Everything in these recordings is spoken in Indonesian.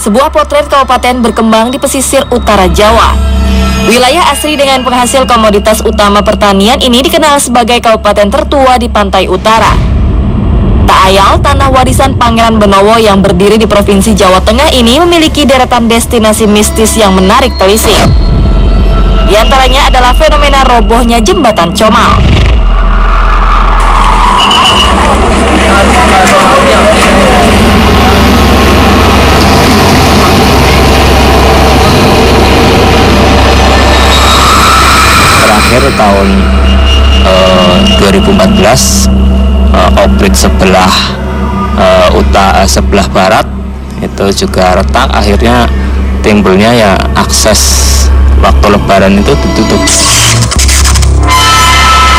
sebuah potret kabupaten berkembang di pesisir utara Jawa. Wilayah asri dengan penghasil komoditas utama pertanian ini dikenal sebagai kabupaten tertua di pantai utara. Tak ayal, tanah warisan Pangeran Benowo yang berdiri di Provinsi Jawa Tengah ini memiliki deretan destinasi mistis yang menarik telisik. Di antaranya adalah fenomena robohnya jembatan Comal. Terakhir tahun 2014 obrik sebelah sebelah barat itu juga retak, akhirnya timbulnya ya akses waktu lebaran itu ditutup.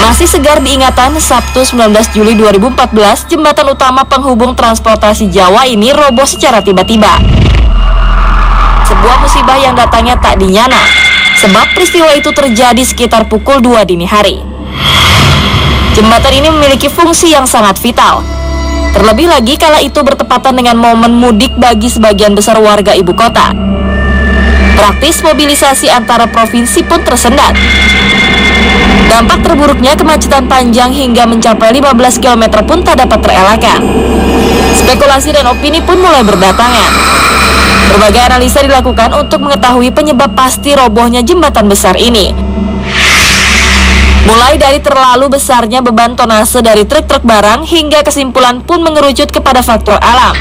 Masih segar diingatan, Sabtu 19 Juli 2014, jembatan utama penghubung transportasi Jawa ini roboh secara tiba-tiba. Sebuah musibah yang datangnya tak dinyana, sebab peristiwa itu terjadi sekitar pukul 2 dini hari. Jembatan ini memiliki fungsi yang sangat vital. Terlebih lagi kala itu bertepatan dengan momen mudik bagi sebagian besar warga ibu kota. Praktis mobilisasi antara provinsi pun tersendat. Dampak terburuknya kemacetan panjang hingga mencapai 15 km pun tak dapat terelakkan. Spekulasi dan opini pun mulai berdatangan. Berbagai analisa dilakukan untuk mengetahui penyebab pasti robohnya jembatan besar ini. Mulai dari terlalu besarnya beban tonase dari truk-truk barang hingga kesimpulan pun mengerucut kepada faktor alam,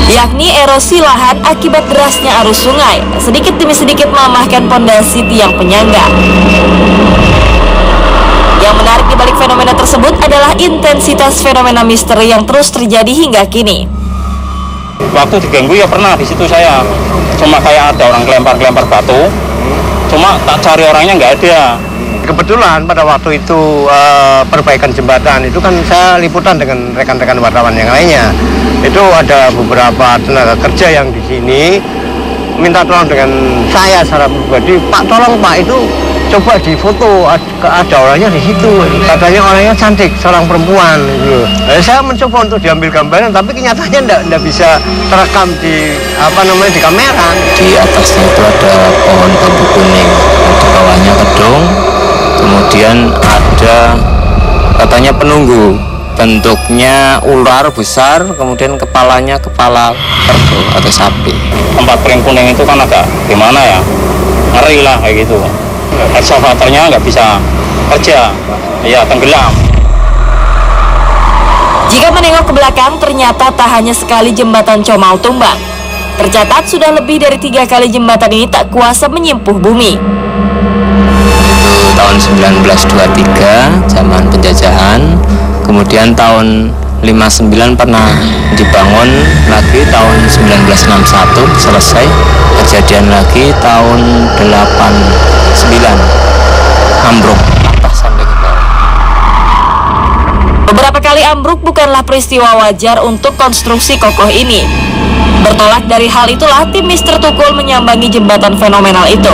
yakni erosi lahan akibat derasnya arus sungai, sedikit demi sedikit melemahkan pondasi tiang penyangga. Yang menarik di balik fenomena tersebut adalah intensitas fenomena misteri yang terus terjadi hingga kini. Waktu diganggu ya pernah di situ saya, cuma kayak ada orang kelempar batu, cuma tak cari orangnya nggak ada. Kebetulan pada waktu itu perbaikan jembatan itu kan saya liputan dengan rekan-rekan wartawan yang lainnya. Itu ada beberapa tenaga kerja yang di sini minta tolong dengan saya secara pribadi, Pak tolong Pak itu coba difoto, ada orangnya di situ. Katanya orangnya cantik, seorang perempuan. Gitu. Saya mencoba untuk diambil gambaran, tapi kenyataannya enggak bisa terekam di di kamera. Di atasnya itu ada pohon bambu kuning, di bawahnya gedung, kemudian ada katanya penunggu. Bentuknya ular besar, kemudian kepalanya kepala kerbau atau sapi. Tempat paling kuning itu kan agak gimana ya, ngeri lah kayak gitu. Ekskavatornya nggak bisa kerja, ya tenggelam. Jika menengok ke belakang, ternyata tak hanya sekali jembatan Comal tumbang. Tercatat sudah lebih dari 3 kali jembatan ini tak kuasa menyempuh bumi. Itu tahun 1923, zaman penjajahan. Kemudian tahun 59 pernah dibangun lagi, tahun 1961 selesai. Kejadian lagi tahun 89 ambruk atas sampai ke bawah. Beberapa kali ambruk bukanlah peristiwa wajar untuk konstruksi kokoh ini. Bertolak dari hal itulah tim Mr. Tukul menyambangi jembatan fenomenal itu.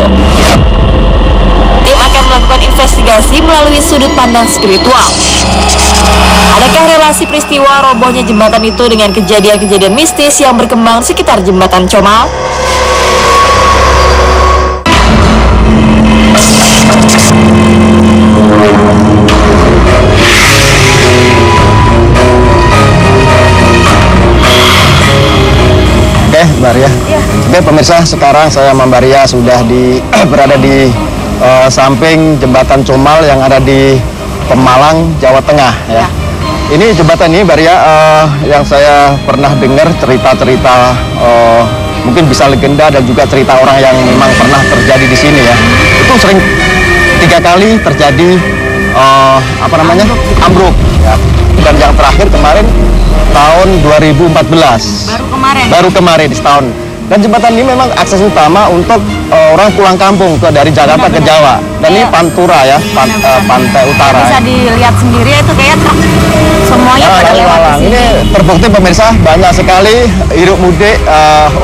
Tim akan melakukan investigasi melalui sudut pandang spiritual. Adakah relasi peristiwa robohnya jembatan itu dengan kejadian-kejadian mistis yang berkembang sekitar jembatan Comal? Oke, Mbak Ria. Ya. Oke, pemirsa, sekarang saya sama Mbak Ria sudah berada di samping jembatan Comal yang ada di Pemalang, Jawa Tengah. Ya. Ini jembatan ini, Mbak Ria, yang saya pernah dengar cerita-cerita, mungkin bisa legenda dan juga cerita orang yang memang pernah terjadi di sini ya. Itu sering 3 kali terjadi ambruk. Ya. Dan yang terakhir kemarin tahun 2014. Baru kemarin setahun. Dan jembatan ini memang akses utama untuk orang pulang kampung dari Jakarta ke Jawa. Dan ini Pantura ya, pantai utara. Bisa dilihat sendiri itu kayak truk semuanya pada lewat di sini. Ini terbukti pemirsa banyak sekali hiruk mudik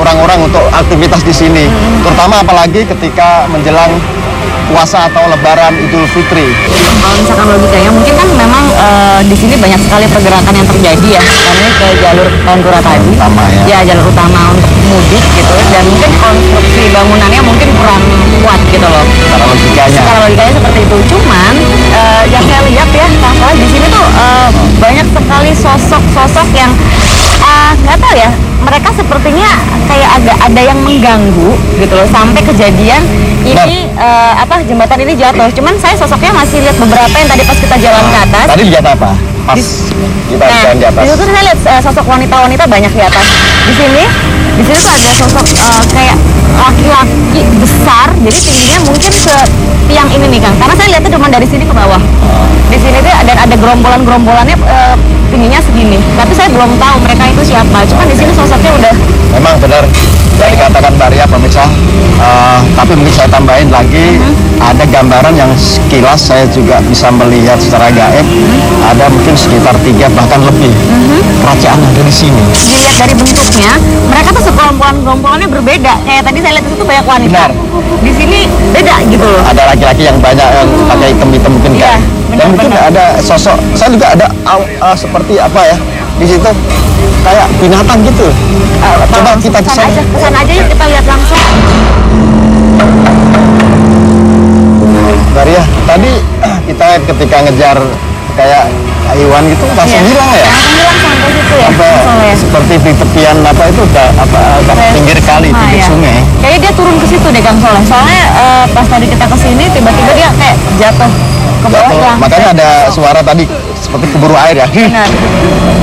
orang-orang untuk aktivitas di sini. Terutama apalagi ketika menjelang puasa atau Lebaran Idul Fitri. misalkan logikanya mungkin kan memang di sini banyak sekali pergerakan yang terjadi ya, karena ke jalur Pantura tadi, Utama ya. jalur utama untuk mudik gitu, dan mungkin konstruksi bangunannya mungkin kurang kuat gitu loh. Secara logikanya seperti itu. Cuman yang saya lihat ya, Kang Soleh, di sini tuh banyak sekali sosok-sosok yang nggak tahu ya, mereka sepertinya kayak agak ada yang mengganggu gitu loh, sampai kejadian ini jembatan ini jatuh. Cuman saya sosoknya masih lihat beberapa yang tadi pas kita jalan ke atas. Tadi lihat apa? Pas kita jalan di atas. Di situ saya lihat sosok wanita-wanita banyak di atas. Di sini tuh ada sosok kayak laki-laki besar, jadi tingginya mungkin tiang ini nih Kang. Karena saya lihatnya cuma dari sini ke bawah. Di sini tuh ada gerombolan-gerombolannya tingginya segini. Tapi saya belum tahu mereka itu siapa. Cuman di sini sosoknya udah. Memang benar yang dikatakan Mbak Ria pemirsa. Tapi mungkin saya tambahin lagi, ada gambaran yang sekilas saya juga bisa melihat secara gaib. Ada mungkin sekitar 3 bahkan lebih kerajaan yang ada di sini. Dilihat dari bentuknya, mereka tuh sekelompokan-kelompokannya berbeda. Kayak tadi saya lihat itu tuh banyak wanita. Benar. Di sini beda gitu loh. Ada laki-laki yang banyak yang pakai hitam-hitam mungkin Iya, kan. Dan mungkin benar-benar. ada sosok, saya juga ada seperti apa ya di situ kayak binatang gitu. Coba kita Kesana aja yuk, kita lihat langsung. Maria, tadi kita ketika ngejar kayak hewan gitu langsung Iya. hilang ya? Langsung hilang sampai situ ya. Sampai Langsung ya. seperti di tepian apa itu agak pinggir kali, pinggir ya. sungai. Kayaknya dia turun ke situ deh Kang Soleh. Soalnya pas tadi kita kesini tiba-tiba dia kayak jatuh ke bawah Jatuh. hilang. Makanya ada suara tadi seperti keburu air ya. Benar.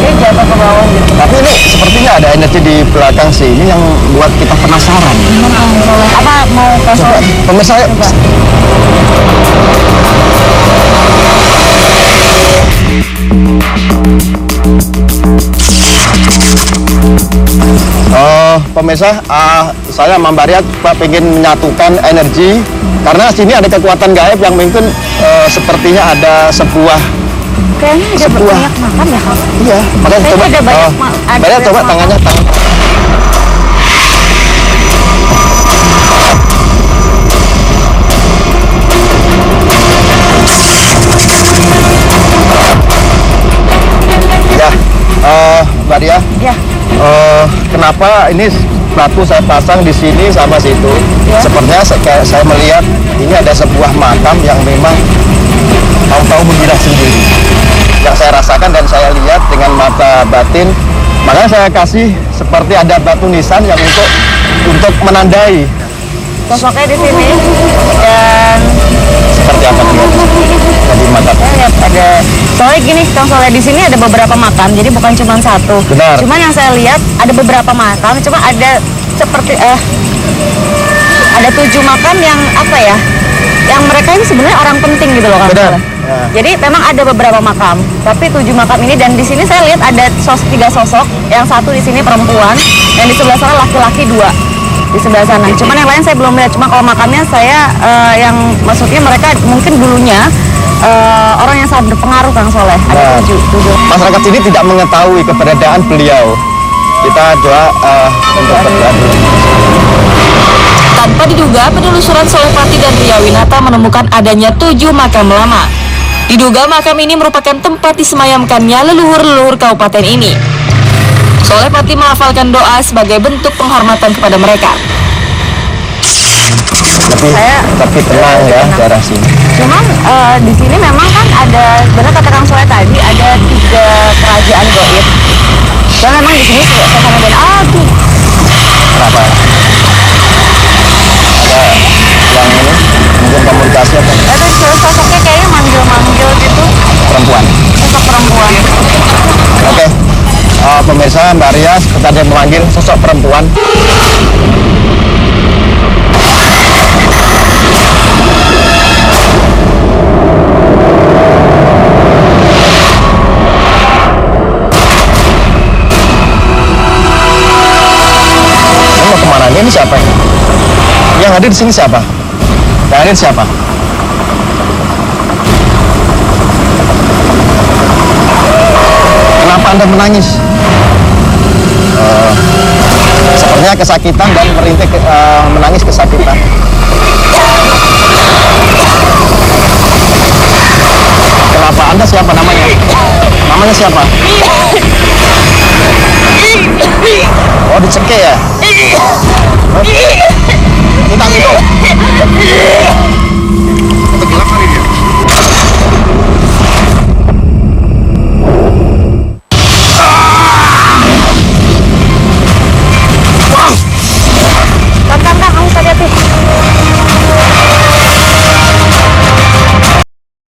Dia jatuh ke bawah gitu. Tapi ini sepertinya ada energi di belakang sini yang buat kita penasaran. Kang Soleh. Apa mau ke Coba Soleh? pemirsa yuk. Pemirsa, saya sama Mbak Ria pengen menyatukan energi karena sini ada kekuatan gaib yang mungkin sepertinya ada sebuah Kayaknya ada banyak makan ya Kang. iya. Makanya Kayaknya coba ada banyak ada Mbak Ria coba banyak tangannya tangan. Ya, Mbak Ria. Ya. Kenapa ini batu saya pasang di sini sama situ? Ya. Sepertinya saya melihat ini ada sebuah makam yang memang tahu-tahu menggila sendiri. Yang saya rasakan dan saya lihat dengan mata batin, makanya saya kasih seperti ada batu nisan yang untuk menandai Sosoknya di sini dan seperti apa tadi mata. saya lihat ada, soalnya gini Kang Soleh, di sini ada beberapa makam, jadi bukan cuma satu. Benar. Cuman yang saya lihat ada beberapa makam, cuma ada seperti ada 7 makam yang apa ya, yang mereka ini sebenarnya orang penting gitu loh Kang Benar. Soleh. Ya. Jadi memang ada beberapa makam, tapi 7 makam ini, dan di sini saya lihat ada 3 sosok, yang satu di sini perempuan, yang di sebelah sana laki-laki 2 di sebelah sana. Cuman yang lain saya belum lihat. Cuma kalau makamnya saya yang maksudnya mereka mungkin dulunya orang yang sangat berpengaruh Kang Soleh. Ada 7. Masyarakat sini tidak mengetahui keberadaan beliau. Kita doa untuk berdoa dulu. Tanpa diduga, penelusuran Solepati dan Ria Winata menemukan adanya 7 makam lama. Diduga makam ini merupakan tempat disemayamkannya leluhur-leluhur kabupaten ini. Solepati melafalkan doa sebagai bentuk penghormatan kepada mereka. Tapi tenang ya daerah sini. Cuman di sini memang kan ada, benar kata Kang Soleh tadi, ada 3 kerajaan gaib. Dan memang di sini suasana dan tuh. Kenapa? Ada yang ini mungkin komunikasi apa? Ada sosoknya kayaknya manggil-manggil gitu. Perempuan. Sosok perempuan. Oke. Pemirsa, Mbak Ria seperti ada yang memanggil sosok perempuan. Ini mau kemana? Ini siapa? Yang hadir di sini siapa? Yang hadir siapa? Kenapa Anda menangis? Sepertinya kesakitan dan merintih menangis kesakitan. apa? Anda siapa namanya? Namanya siapa? Oh, dicekik ya?